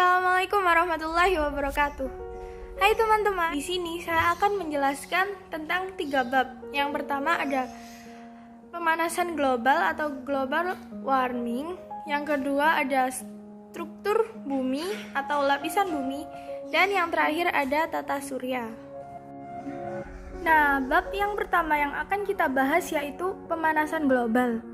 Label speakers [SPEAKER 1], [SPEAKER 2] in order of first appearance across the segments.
[SPEAKER 1] Assalamualaikum warahmatullahi wabarakatuh. Hai teman-teman, di sini saya akan menjelaskan tentang 3 bab. Yang pertama ada pemanasan global atau global warming. Yang kedua ada struktur bumi atau lapisan bumi. Dan yang terakhir ada tata surya. Nah, bab yang pertama yang akan kita bahas yaitu pemanasan global.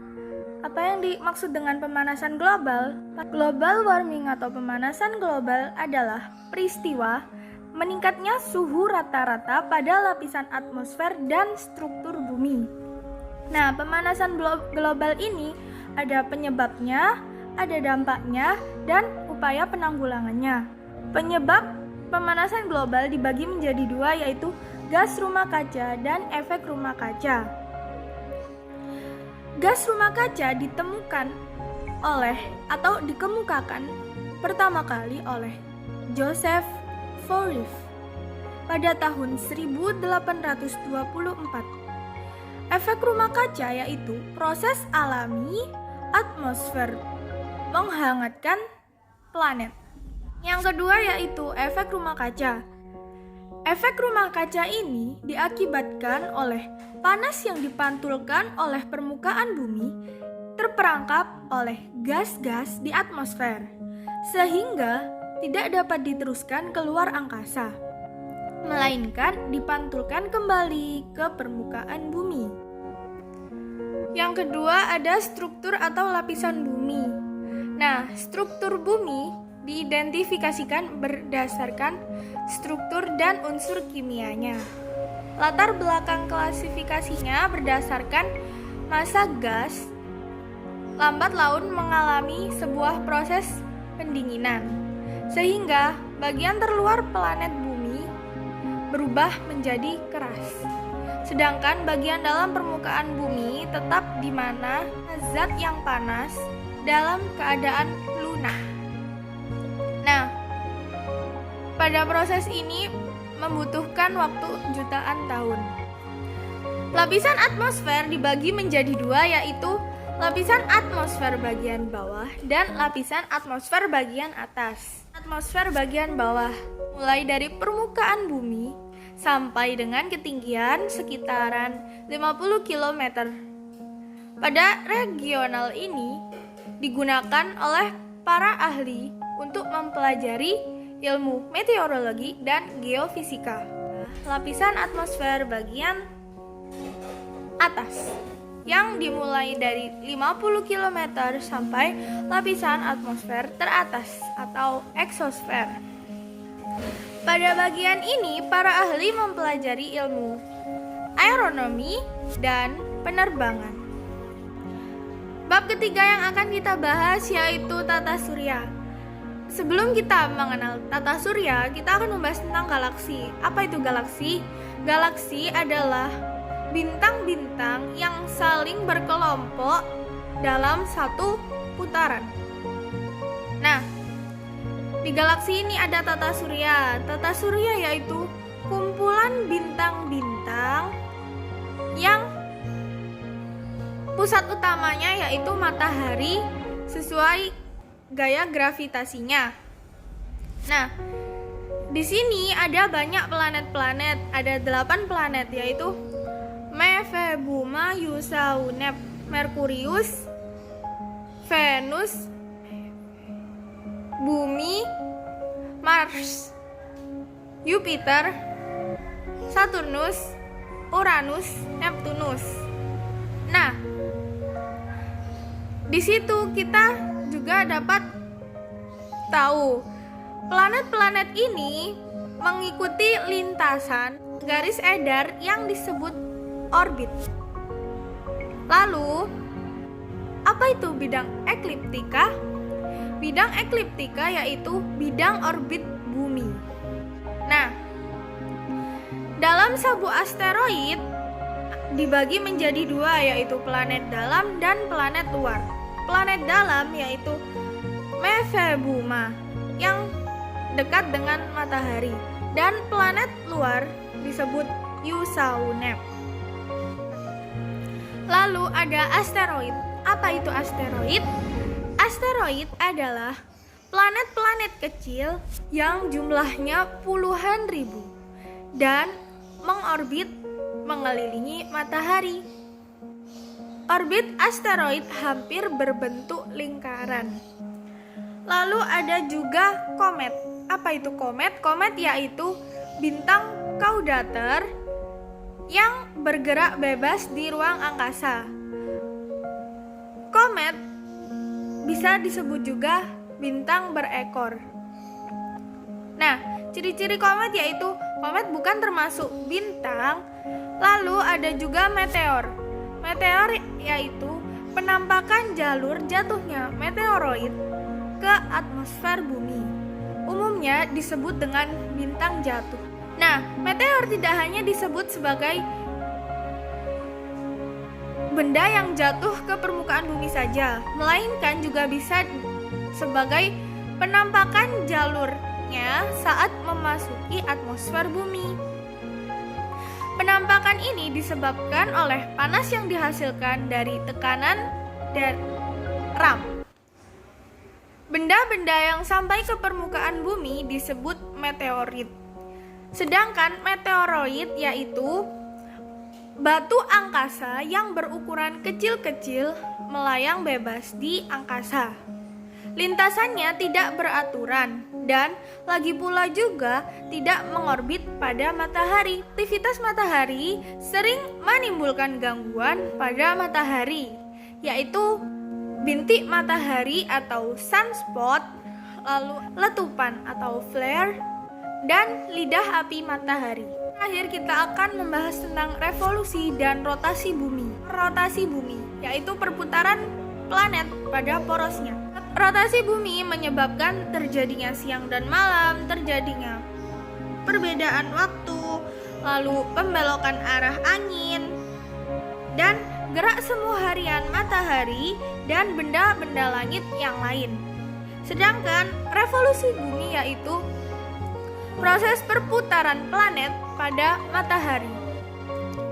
[SPEAKER 1] Apa yang dimaksud dengan pemanasan global? Global warming atau pemanasan global adalah peristiwa meningkatnya suhu rata-rata pada lapisan atmosfer dan struktur bumi. Nah, pemanasan global ini ada penyebabnya, ada dampaknya, dan upaya penanggulangannya. Penyebab pemanasan global dibagi menjadi 2 yaitu gas rumah kaca dan efek rumah kaca. Gas rumah kaca ditemukan oleh atau dikemukakan pertama kali oleh Joseph Fourier pada tahun 1824. Efek rumah kaca yaitu proses alami atmosfer menghangatkan planet. Yang kedua yaitu efek rumah kaca. Efek rumah kaca ini diakibatkan oleh panas yang dipantulkan oleh permukaan bumi terperangkap oleh gas-gas di atmosfer, sehingga tidak dapat diteruskan keluar angkasa, melainkan dipantulkan kembali ke permukaan bumi. Yang kedua ada struktur atau lapisan bumi. Nah, struktur bumi diidentifikasikan berdasarkan struktur dan unsur kimianya. Latar belakang klasifikasinya berdasarkan massa gas. Lambat laun mengalami sebuah proses pendinginan, sehingga bagian terluar planet bumi berubah menjadi keras. Sedangkan bagian dalam permukaan bumi tetap di mana zat yang panas dalam keadaan lunak. Nah, pada proses ini membutuhkan waktu jutaan tahun. Lapisan atmosfer dibagi menjadi 2 yaitu lapisan atmosfer bagian bawah dan lapisan atmosfer bagian atas. Atmosfer bagian bawah mulai dari permukaan bumi sampai dengan ketinggian sekitaran 50 km. Pada regional ini digunakan oleh para ahli untuk mempelajari ilmu meteorologi dan geofisika. Lapisan atmosfer bagian atas yang dimulai dari 50 km sampai lapisan atmosfer teratas atau eksosfer. Pada bagian ini para ahli mempelajari ilmu aeronomi dan penerbangan. Bab ketiga yang akan kita bahas yaitu tata surya. Sebelum kita mengenal tata surya, kita akan membahas tentang galaksi. Apa itu galaksi? Galaksi adalah bintang-bintang yang saling berkelompok dalam satu putaran. Nah, di galaksi ini ada tata surya. Tata surya yaitu kumpulan bintang-bintang yang pusat utamanya yaitu matahari sesuai gaya gravitasinya. Nah, di sini ada banyak planet-planet, ada 8 planet yaitu Mephebuuma, Yusaunep, Merkurius, Venus, Bumi, Mars, Jupiter, Saturnus, Uranus, Neptunus. Nah, di situ kita juga dapat tahu planet-planet ini mengikuti lintasan garis edar yang disebut orbit. Lalu, apa itu bidang ekliptika? Bidang ekliptika yaitu bidang orbit bumi. Nah, dalam sabu asteroid dibagi menjadi 2 yaitu planet dalam dan planet luar. Planet dalam yaitu Mephebuuma yang dekat dengan matahari dan planet luar disebut Yusaunep. Lalu ada asteroid. Apa itu asteroid? Asteroid adalah planet-planet kecil yang jumlahnya puluhan ribu dan mengorbit mengelilingi matahari. Orbit asteroid hampir berbentuk lingkaran. Lalu ada juga komet. Apa itu komet? Komet yaitu bintang kaudater yang bergerak bebas di ruang angkasa. Komet bisa disebut juga bintang berekor. Nah, ciri-ciri komet yaitu komet bukan termasuk bintang. Lalu ada juga meteor. Meteor yaitu penampakan jalur jatuhnya meteoroid ke atmosfer bumi. Umumnya disebut dengan bintang jatuh. Nah, meteor tidak hanya disebut sebagai benda yang jatuh ke permukaan bumi saja, melainkan juga bisa sebagai penampakan jalurnya saat memasuki atmosfer bumi. Penampakan ini disebabkan oleh panas yang dihasilkan dari tekanan dan ram. Benda-benda yang sampai ke permukaan bumi disebut meteorit. Sedangkan meteoroid yaitu batu angkasa yang berukuran kecil-kecil melayang bebas di angkasa. Lintasannya tidak beraturan dan lagi pula juga tidak mengorbit pada matahari. Aktivitas matahari sering menimbulkan gangguan pada matahari, yaitu bintik matahari atau sunspot, lalu letupan atau flare, dan lidah api matahari. Terakhir kita akan membahas tentang revolusi dan rotasi bumi. Rotasi bumi yaitu perputaran planet pada porosnya. Rotasi bumi menyebabkan terjadinya siang dan malam, terjadinya perbedaan waktu, lalu pembelokan arah angin, dan gerak semu harian matahari dan benda-benda langit yang lain. Sedangkan revolusi bumi yaitu proses perputaran planet pada matahari.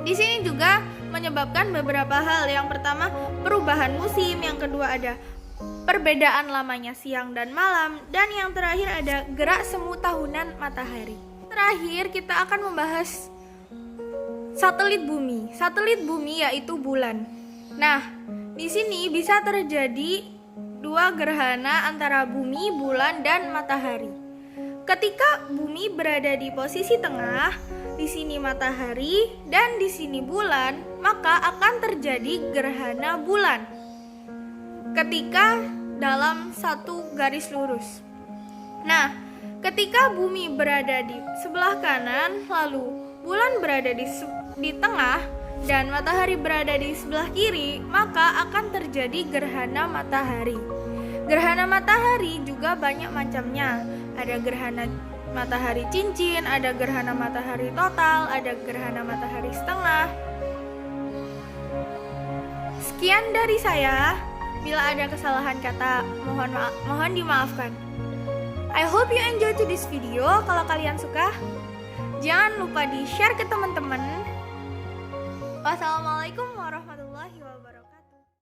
[SPEAKER 1] Di sini juga menyebabkan beberapa hal. Yang pertama, perubahan musim, yang kedua ada perbedaan lamanya siang dan malam, dan yang terakhir ada gerak semu tahunan matahari. Terakhir kita akan membahas satelit bumi. Satelit bumi yaitu bulan. Nah, di sini bisa terjadi dua gerhana antara bumi, bulan, dan matahari. Ketika bumi berada di posisi tengah, di sini matahari dan di sini bulan, maka akan terjadi gerhana bulan. Ketika dalam satu garis lurus. Nah, ketika bumi berada di sebelah kanan, lalu bulan berada di tengah, dan matahari berada di sebelah kiri, maka akan terjadi gerhana matahari. Gerhana matahari juga banyak macamnya. Ada gerhana matahari cincin, ada gerhana matahari total, ada gerhana matahari setengah. Sekian dari saya. Bila ada kesalahan kata, mohon dimaafkan. I hope you enjoy to this video. Kalau kalian suka, jangan lupa di-share ke teman-teman. Wassalamualaikum